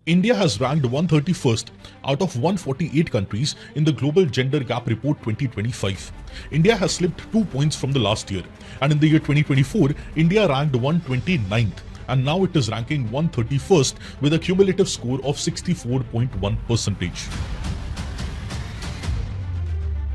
India has ranked 131st out of 148 countries in the Global Gender Gap Report 2025. India has slipped 2 points from the last year, and in the year 2024, India ranked 129th, and now it is ranking 131st with a cumulative score of 64.1%.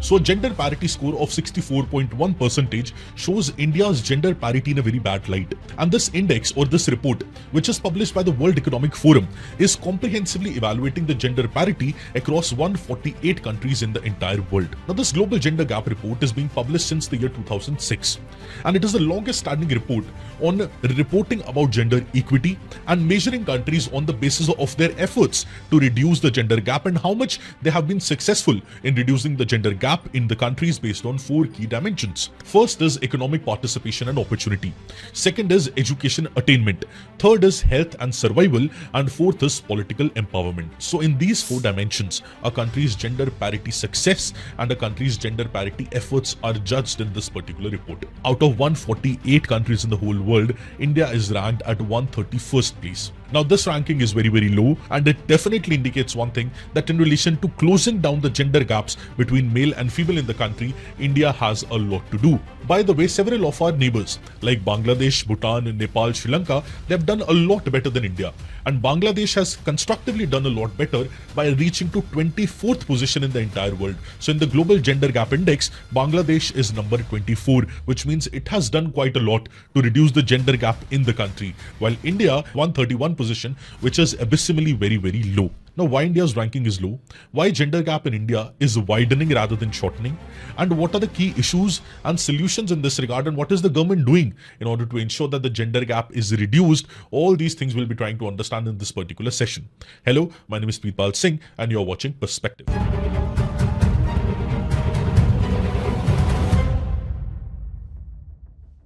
So a gender parity score of 64.1% shows India's gender parity in a very bad light. And this index or this report, which is published by the World Economic Forum, is comprehensively evaluating the gender parity across 148 countries in the entire world. Now this global gender gap report is being published since the year 2006. And it is the longest standing report on reporting about gender equity and measuring countries on the basis of their efforts to reduce the gender gap and how much they have been successful in reducing the gender gap in the countries based on 4 key dimensions. First is economic participation and opportunity. Second is education attainment. Third is health and survival. And fourth is political empowerment. So in these 4 dimensions, a country's gender parity success and a country's gender parity efforts are judged in this particular report. Out of 148 countries in the whole world, India is ranked at 131st place. Now this ranking is very, very low, and it definitely indicates one thing, that in relation to closing down the gender gaps between male and female in the country, India has a lot to do. By the way, several of our neighbors like Bangladesh, Bhutan, Nepal, Sri Lanka, they have done a lot better than India. And Bangladesh has constructively done a lot better by reaching to 24th position in the entire world. So in the Global Gender Gap Index, Bangladesh is number 24, which means it has done quite a lot to reduce the gender gap in the country. While India, 131 position, which is abysmally very, very low. Now, why India's ranking is low? Why gender gap in India is widening rather than shortening? And what are the key issues and solutions in this regard? And what is the government doing in order to ensure that the gender gap is reduced? All these things we'll be trying to understand in this particular session. Hello, my name is Preetpal Singh and you're watching Perspective.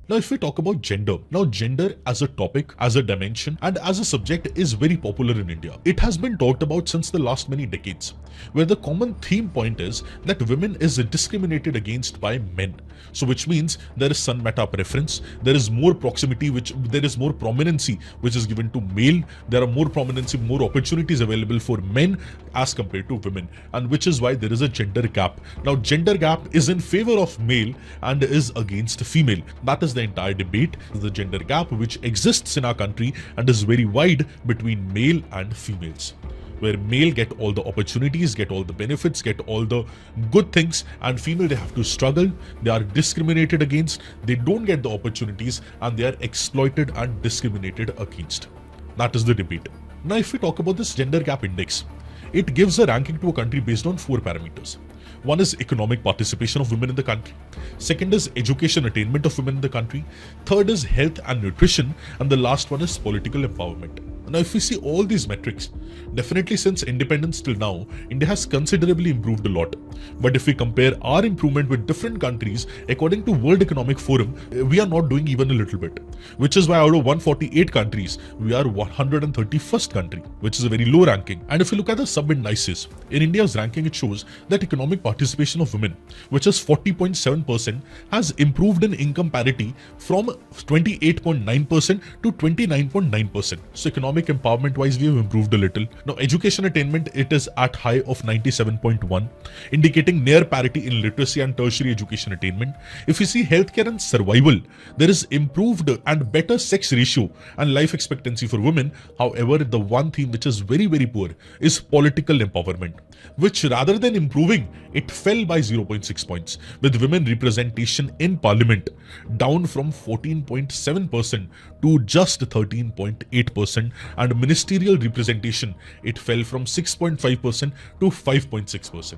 Now, if we talk about gender, now gender as a topic, as a dimension, and as a subject is very popular in India. It has been talked about since the last many decades, where the common theme point is that women is discriminated against by men. So which means there is sun meta preference, there is more proximity, there is more prominency which is given to male, there are more prominency, more opportunities available for men as compared to women, and which is why there is a gender gap. Now gender gap is in favor of male and is against female. That is the entire debate, the gender gap which exists in our country and is very wide between male and females, where male get all the opportunities, get all the benefits, get all the good things, and female they have to struggle, they are discriminated against, they don't get the opportunities, and they are exploited and discriminated against. That is the debate. Now if we talk about this gender gap index, it gives a ranking to a country based on 4 parameters. One is economic participation of women in the country. Second is education attainment of women in the country. Third is health and nutrition. And the last one is political empowerment. Now, if we see all these metrics, definitely since independence till now, India has considerably improved a lot. But if we compare our improvement with different countries, according to World Economic Forum, we are not doing even a little bit. Which is why out of 148 countries, we are 131st country, which is a very low ranking. And if you look at the sub-indices, in India's ranking, it shows that economic participation of women, which is 40.7%, has improved in income parity from 28.9% to 29.9%. So economic empowerment wise, we have improved a little. Now education attainment, it is at high of 97.1, indicating near parity in literacy and tertiary education attainment. If you see healthcare and survival, there is improved and better sex ratio and life expectancy for women. However, the one theme which is very, very poor is political empowerment, which rather than improving, it fell by 0.6 points, with women representation in parliament down from 14.7% to just 13.8%, and ministerial representation, it fell from 6.5% to 5.6%.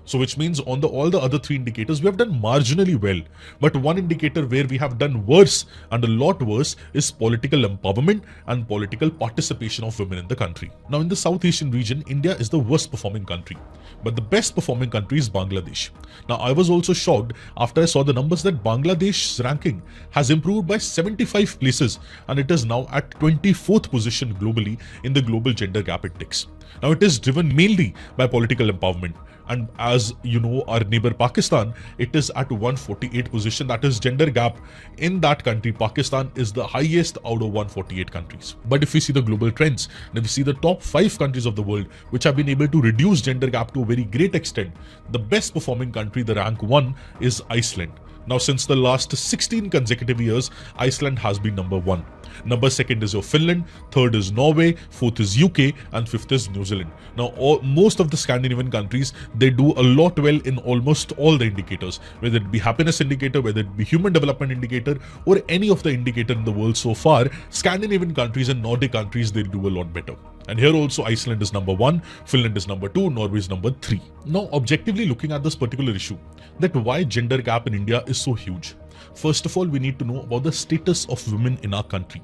So which means on all the other 3 indicators, we have done marginally well. But one indicator where we have done worse and a lot worse is political empowerment and political participation of women in the country. Now in the South Asian region, India is the worst performing country, but the best performing country is Bangladesh. Now I was also shocked after I saw the numbers that Bangladesh's ranking has improved by 75 places and it is now at 24th position globally in the Global Gender Gap Index. Now it is driven mainly by political empowerment. And as you know, our neighbor Pakistan, it is at 148 position. That is, gender gap in that country, Pakistan, is the highest out of 148 countries. But if we see the global trends, and if we see the top 5 countries of the world which have been able to reduce gender gap to a very great extent, the best performing country, the rank 1, is Iceland. Now, since the last 16 consecutive years, Iceland has been number 1. Number 2nd is your Finland, 3rd is Norway, 4th is UK, and 5th is New Zealand. Now, most of the Scandinavian countries, they do a lot well in almost all the indicators, whether it be happiness indicator, whether it be human development indicator, or any of the indicator in the world so far. Scandinavian countries and Nordic countries, they do a lot better. And here also Iceland is number 1, Finland is number 2, Norway is number 3. Now, objectively looking at this particular issue, that why gender gap in India is so huge. First of all, we need to know about the status of women in our country,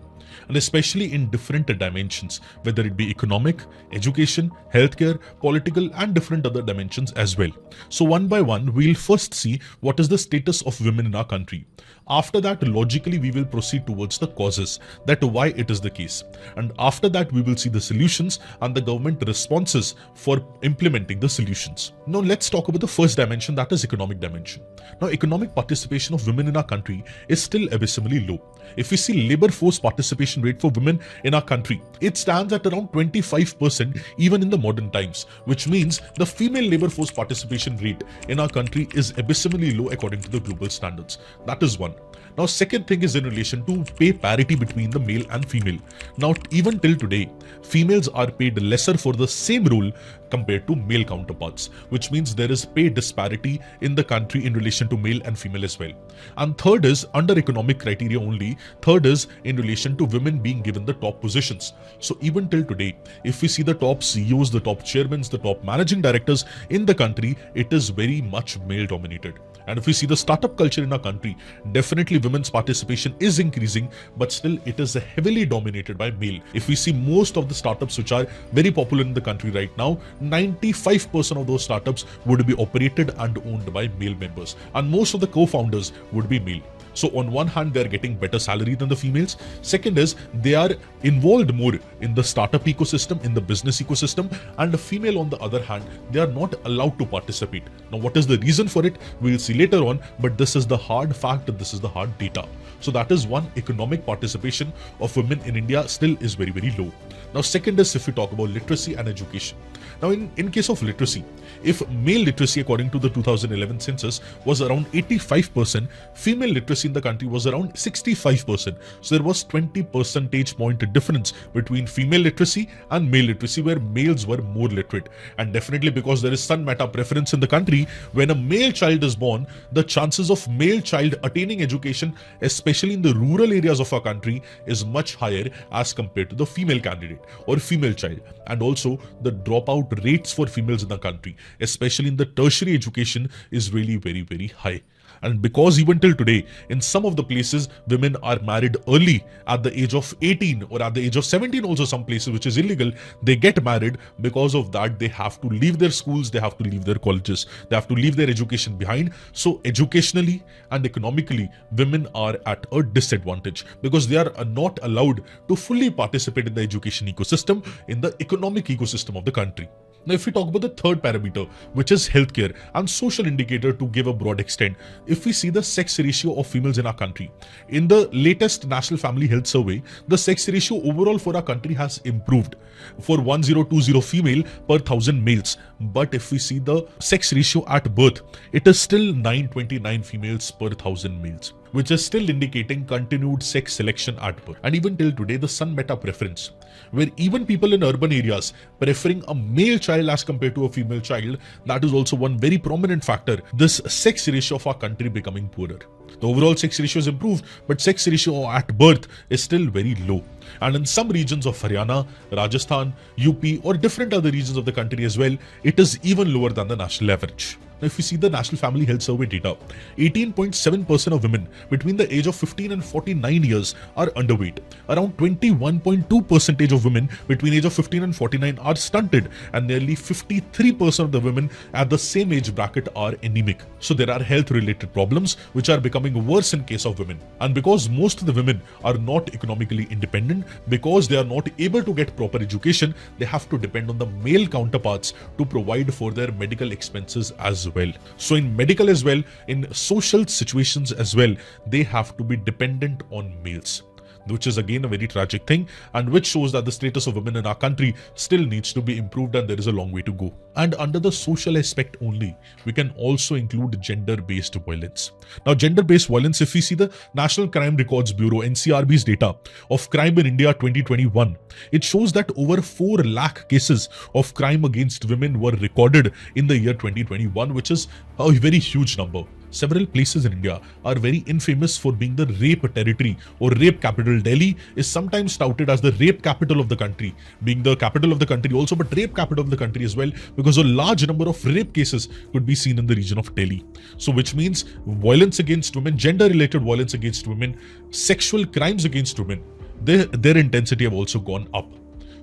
and especially in different dimensions, whether it be economic, education, healthcare, political, and different other dimensions as well. So one by one, we'll first see what is the status of women in our country. After that, logically, we will proceed towards the causes, that why it is the case. And after that, we will see the solutions and the government responses for implementing the solutions. Now, let's talk about the first dimension, that is economic dimension. Now, economic participation of women in our country is still abysmally low. If we see labor force participation rate for women in our country, it stands at around 25% even in the modern times, which means the female labor force participation rate in our country is abysmally low according to the global standards. That is one. Now, second thing is in relation to pay parity between the male and female. Now, even till today, females are paid lesser for the same role compared to male counterparts, which means there is pay disparity in the country in relation to male and female as well. And third is under economic criteria only. Third is in relation to women being given the top positions. So even till today, if we see the top CEOs, the top chairmen, the top managing directors in the country, it is very much male dominated. And if we see the startup culture in our country, definitely women's participation is increasing, but still it is heavily dominated by male. If we see most of the startups which are very popular in the country right now, 95% of those startups would be operated and owned by male members, and most of the co-founders would be male. So on one hand, they are getting better salary than the females. Second is they are involved more in the startup ecosystem, in the business ecosystem, and the female on the other hand, they are not allowed to participate. Now, what is the reason for it? We'll see later on, but this is the hard fact, this is the hard data. So that is one, economic participation of women in India still is very, very low. Now, second is if we talk about literacy and education. Now, in case of literacy, if male literacy according to the 2011 census was around 85%, female literacy in the country was around 65%. So there was 20 percentage point difference between female literacy and male literacy, where males were more literate. And definitely because there is son meta preference in the country, when a male child is born, the chances of male child attaining education, especially in the rural areas of our country, is much higher as compared to the female candidate or female child. And also the dropout rates for females in the country, especially in the tertiary education, is really very, very high. And because even till today, in some of the places, women are married early at the age of 18 or at the age of 17 also, some places which is illegal, they get married. Because of that, they have to leave their schools, they have to leave their colleges, they have to leave their education behind. So educationally and economically, women are at a disadvantage because they are not allowed to fully participate in the education ecosystem, in the economic ecosystem of the country. Now, if we talk about the third parameter, which is healthcare and social indicator to give a broad extent, if we see the sex ratio of females in our country, in the latest National Family Health Survey, the sex ratio overall for our country has improved for 1020 female per 1000 males. But if we see the sex ratio at birth, it is still 929 females per 1000 males, which is still indicating continued sex selection at birth. And even till today, the son meta preference, where even people in urban areas preferring a male child as compared to a female child, that is also one very prominent factor, this sex ratio of our country becoming poorer. The overall sex ratio is improved, but sex ratio at birth is still very low. And in some regions of Haryana, Rajasthan, UP, or different other regions of the country as well, it is even lower than the national average. Now, if we see the National Family Health Survey data, 18.7% of women between the age of 15 and 49 years are underweight. Around 21.2% of women between age of 15 and 49 are stunted, and nearly 53% of the women at the same age bracket are anemic. So there are health-related problems which are becoming worse in case of women. And because most of the women are not economically independent, because they are not able to get proper education, they have to depend on the male counterparts to provide for their medical expenses as well. So in medical as well, in social situations as well, they have to be dependent on males, which is again a very tragic thing, and which shows that the status of women in our country still needs to be improved, and there is a long way to go. And under the social aspect only, we can also include gender-based violence. Now, gender-based violence, if we see the National Crime Records Bureau (NCRB's) data of crime in India 2021, it shows that over 4 lakh cases of crime against women were recorded in the year 2021, which is a very huge number. Several places in India are very infamous for being the rape territory or rape capital. Delhi is sometimes touted as the rape capital of the country, being the capital of the country also, but rape capital of the country as well, because a large number of rape cases could be seen in the region of Delhi. So which means violence against women, gender-related violence against women, sexual crimes against women, their intensity have also gone up.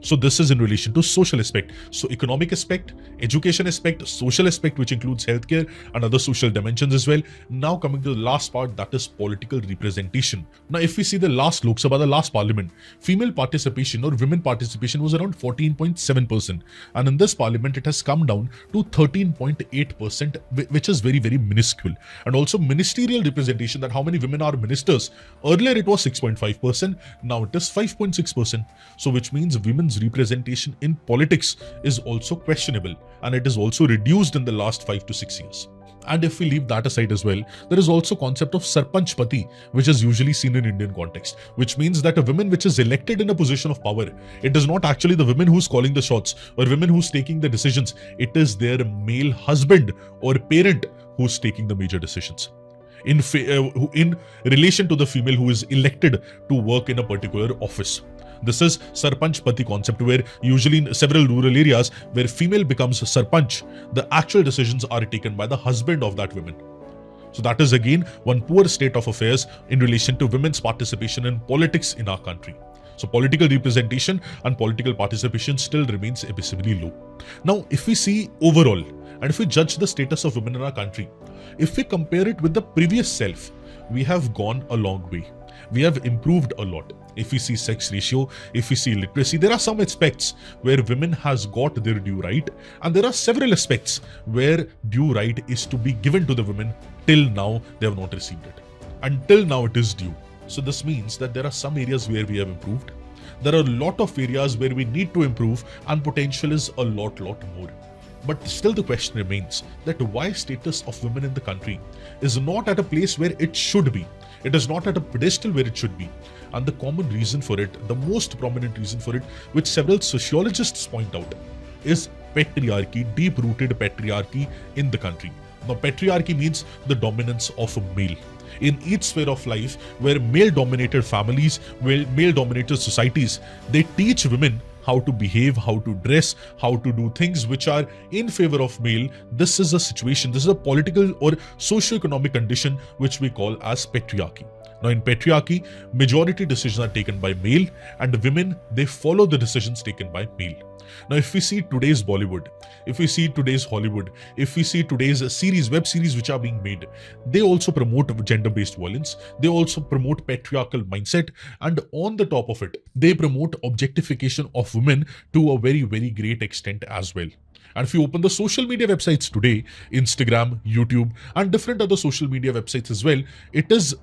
So this is in relation to social aspect. So economic aspect, education aspect, social aspect, which includes healthcare and other social dimensions as well. Now coming to the last part, that is political representation. Now if we see the last Lok Sabha, the last parliament, female participation or women participation was around 14.7%. And in this parliament, it has come down to 13.8%, which is very, very minuscule. And also ministerial representation, that how many women are ministers. Earlier it was 6.5%, now it is 5.6%. So which means women's representation in politics is also questionable, and it is also reduced in the last 5 to 6 years. And if we leave that aside as well, there is also concept of sarpanch pati, which is usually seen in Indian context, which means that a woman which is elected in a position of power, it is not actually the woman who's calling the shots or women who's taking the decisions. It is their male husband or parent who's taking the major decisions in relation to the female who is elected to work in a particular office. This is sarpanch pati concept, where usually in several rural areas where female becomes sarpanch, the actual decisions are taken by the husband of that woman. So that is again one poor state of affairs in relation to women's participation in politics in our country. So political representation and political participation still remains abysmally low. Now, if we see overall, and if we judge the status of women in our country, if we compare it with the previous self, we have gone a long way. We have improved a lot. If we see sex ratio, if we see literacy, there are some aspects where women has got their due right, and there are several aspects where due right is to be given to the women. Till now, they have not received it. Until now, it is due. So this means that there are some areas where we have improved. There are a lot of areas where we need to improve, and potential is a lot more. But still the question remains that why status of women in the country is not at a place where it should be. It is not at a pedestal where it should be. And the common reason for it, the most prominent reason for it, which several sociologists point out, is patriarchy, deep-rooted patriarchy in the country. Now, patriarchy means the dominance of a male. In each sphere of life, where male-dominated families, male-dominated societies, they teach women how to behave, how to dress, how to do things which are in favor of male. This is a situation, this is a political or socio-economic condition which we call as patriarchy. Now in patriarchy, majority decisions are taken by male, and women, they follow the decisions taken by male. Now if we see today's Bollywood, if we see today's Hollywood, if we see today's web series which are being made, they also promote gender-based violence, they also promote patriarchal mindset, and on the top of it, they promote objectification of women to a very, very great extent as well. And if you open the social media websites today, Instagram, YouTube, and different other social media websites as well, it is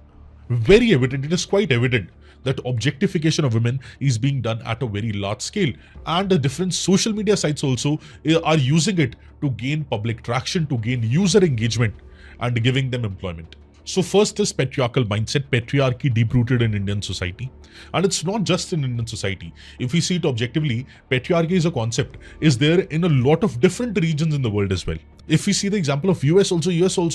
very evident, it is quite evident that objectification of women is being done at a very large scale, and the different social media sites also are using it to gain public traction, to gain user engagement, and giving them employment. So first is patriarchal mindset, patriarchy deep-rooted in Indian society. And it's not just in Indian society. If we see it objectively, patriarchy as a concept is there in a lot of different regions in the world as well. If we see the example of US also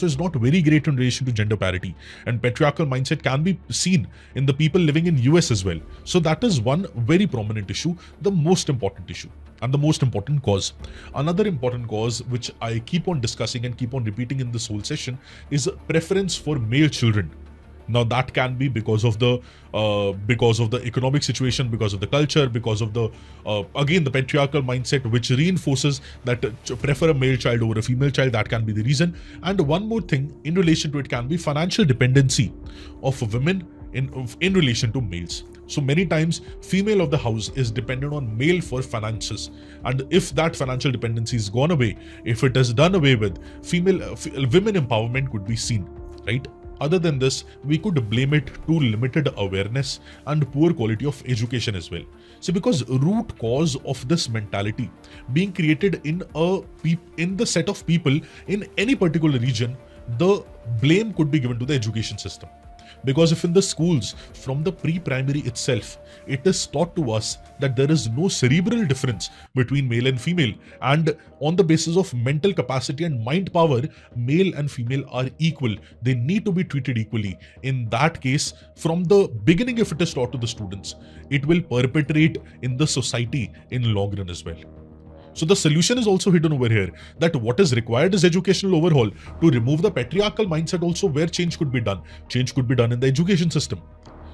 is not very great in relation to gender parity, and patriarchal mindset can be seen in the people living in US as well. So that is one very prominent issue, the most important issue and the most important cause. Another important cause which I keep on discussing and keep on repeating in this whole session is preference for male children. Now that can be because of the economic situation, because of the culture, because of the again the patriarchal mindset which reinforces that to prefer a male child over a female child. That can be the reason. And one more thing in relation to it can be financial dependency of women in relation to males. So many times female of the house is dependent on male for finances, and if that financial dependency is gone away, if it is done away with, women empowerment could be seen, right? Other than this, we could blame it to limited awareness and poor quality of education as well. So because root cause of this mentality being created in the set of people in any particular region, the blame could be given to the education system. Because if in the schools, from the pre-primary itself, it is taught to us that there is no cerebral difference between male and female, and on the basis of mental capacity and mind power, male and female are equal. They need to be treated equally. In that case, from the beginning, if it is taught to the students, it will perpetrate in the society in long run as well. So the solution is also hidden over here, that what is required is educational overhaul to remove the patriarchal mindset also, where change could be done. Change could be done in the education system.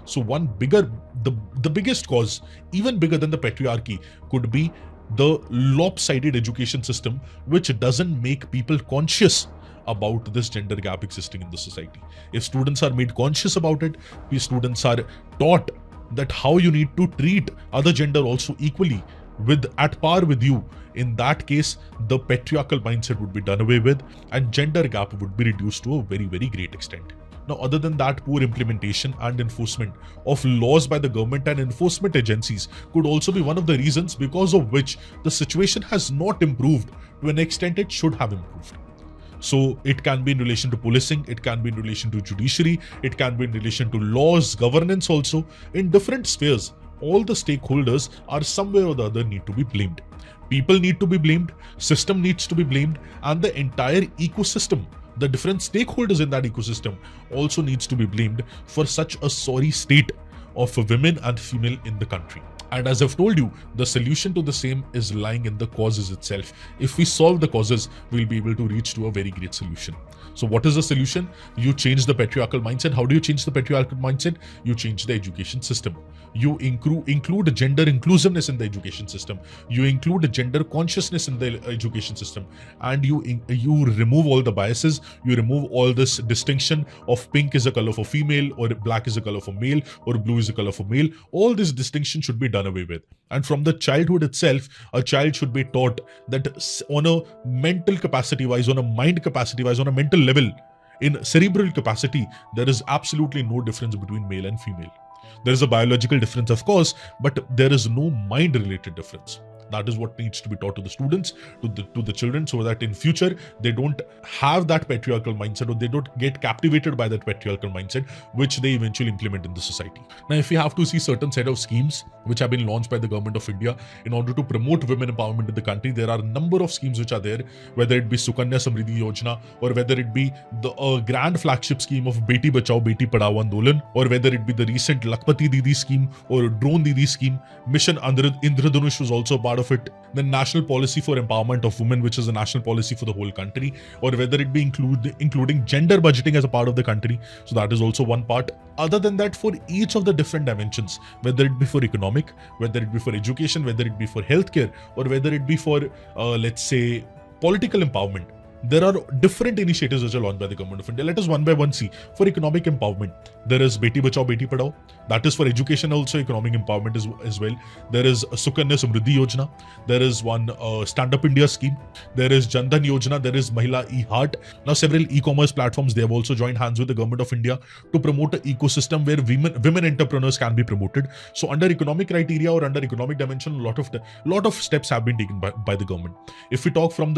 So the biggest cause, even bigger than the patriarchy, could be the lopsided education system, which doesn't make people conscious about this gender gap existing in the society. If students are made conscious about it, if students are taught that how you need to treat other gender also equally, at par with you, in that case the patriarchal mindset would be done away with and gender gap would be reduced to a very, very great extent. Now, other than that, poor implementation and enforcement of laws by the government and enforcement agencies could also be one of the reasons because of which the situation has not improved to an extent it should have improved. So it can be in relation to policing, it can be in relation to judiciary, it can be in relation to laws, governance also. In different spheres, all the stakeholders are somewhere or the other need to be blamed. People need to be blamed, system needs to be blamed, and the entire ecosystem, the different stakeholders in that ecosystem also needs to be blamed for such a sorry state of women and female in the country. And as I've told you, the solution to the same is lying in the causes itself. If we solve the causes, we'll be able to reach to a very great solution. So what is the solution? You change the patriarchal mindset. How do you change the patriarchal mindset? You change the education system. You include gender inclusiveness in the education system. You include gender consciousness in the education system. And you remove all the biases. You remove all this distinction of pink is a color for female, or black is a color for male, or blue is a color for male. All this distinction should be done away with. And from the childhood itself, a child should be taught that on a mental capacity wise, on a mind capacity wise, on a mental level, in cerebral capacity, there is absolutely no difference between male and female. There is a biological difference, of course, but there is no mind-related difference. That is what needs to be taught to the students, to the children, so that in future they don't have that patriarchal mindset, or they don't get captivated by that patriarchal mindset, which they eventually implement in the society. Now, if we have to see certain set of schemes which have been launched by the government of India in order to promote women empowerment in the country, there are a number of schemes which are there, whether it be Sukanya Samriddhi Yojana, or whether it be the grand flagship scheme of Beti Bachao Beti Padhao Andolan, or whether it be the recent Lakpati Didi scheme or Drone Didi scheme. Mission Indradhanush was also part of it. The national policy for empowerment of women, which is a national policy for the whole country, or whether it be including gender budgeting as a part of the country. So that is also one part. Other than that, for each of the different dimensions, whether it be for economic, whether it be for education, whether it be for healthcare, or whether it be for let's say political empowerment, there are different initiatives which are launched by the government of India. Let us one by one see. For economic empowerment, there is Beti Bachao Beti Padhao. That is for education also, economic empowerment as well. There is Sukanya Samriddhi Yojana. There is one Stand Up India scheme. There is Jan Dhan Yojana. There is Mahila E-Heart. Now several e-commerce platforms, they have also joined hands with the government of India to promote an ecosystem where women entrepreneurs can be promoted. So under economic criteria or under economic dimension, a lot of steps have been taken by the government. If we talk from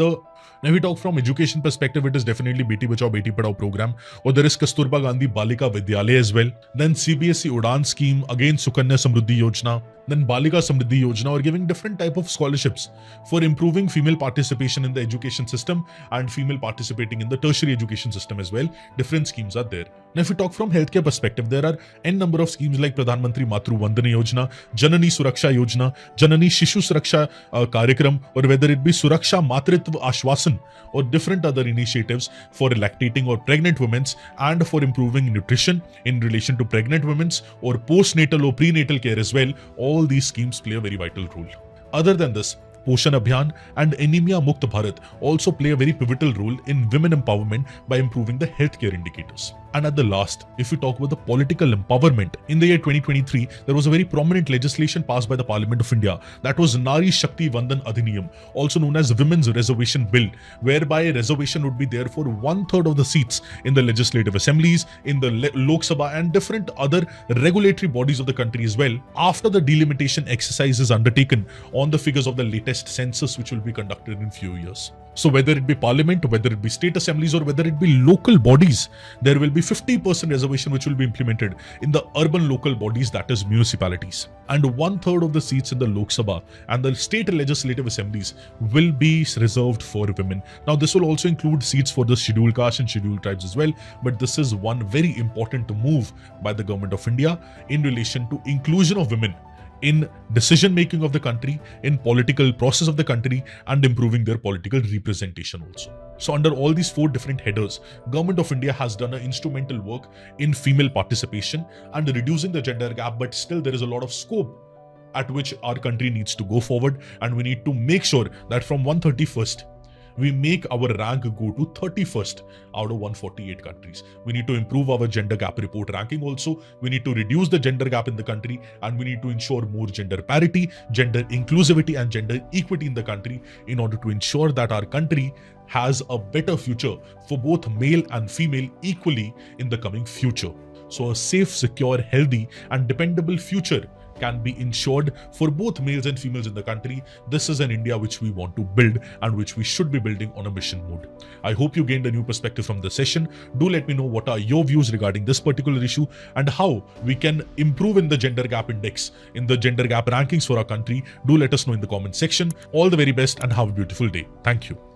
education perspective, it is definitely Beti Bachao Beti Padhao program, or there is Kasturba Gandhi Balika Vidyalaya as well. Then CBSE Udan scheme, again Sukanya Samriddhi Yojana. then Balika Samriddhi Yojana, or giving different type of scholarships for improving female participation in the education system and female participating in the tertiary education system as well. Different schemes are there. Now, if we talk from healthcare perspective, there are n number of schemes like Pradhan Mantri Matru Vandana Yojana, Janani Suraksha Yojana, Janani Shishu Suraksha Karyakram, or whether it be Suraksha Matritva Ashwasan, or different other initiatives for lactating or pregnant women and for improving nutrition in relation to pregnant women or postnatal or prenatal care as well. All these schemes play a very vital role. Other than this, Poshan Abhiyan and Anemia Mukt Bharat also play a very pivotal role in women empowerment by improving the healthcare indicators. And at the last, if we talk about the political empowerment, in the year 2023, there was a very prominent legislation passed by the Parliament of India that was Nari Shakti Vandan Adhiniyam, also known as Women's Reservation Bill, whereby a reservation would be there for 1/3 of the seats in the legislative assemblies, in the Lok Sabha and different other regulatory bodies of the country as well, after the delimitation exercise is undertaken on the figures of the latest census which will be conducted in few years. So whether it be parliament, whether it be state assemblies, or whether it be local bodies, there will be 50% reservation which will be implemented in the urban local bodies, that is municipalities. And 1/3 of the seats in the Lok Sabha and the state legislative assemblies will be reserved for women. Now this will also include seats for the scheduled caste and scheduled tribes as well. But this is one very important move by the government of India in relation to inclusion of women in decision making of the country, in political process of the country, and improving their political representation also. So under all these 4 different headers, Government of India has done an instrumental work in female participation and reducing the gender gap, but still there is a lot of scope at which our country needs to go forward, and we need to make sure that from 131st, we make our rank go to 31st out of 148 countries. We need to improve our gender gap report ranking also. We need to reduce the gender gap in the country, and we need to ensure more gender parity, gender inclusivity and gender equity in the country in order to ensure that our country has a better future for both male and female equally in the coming future. So a safe, secure, healthy and dependable future can be ensured for both males and females in the country. This is an India which we want to build and which we should be building on a mission mode. I hope you gained a new perspective from this session. Do let me know what are your views regarding this particular issue and how we can improve in the gender gap index, in the gender gap rankings for our country. Do let us know in the comment section. All the very best and have a beautiful day. Thank you.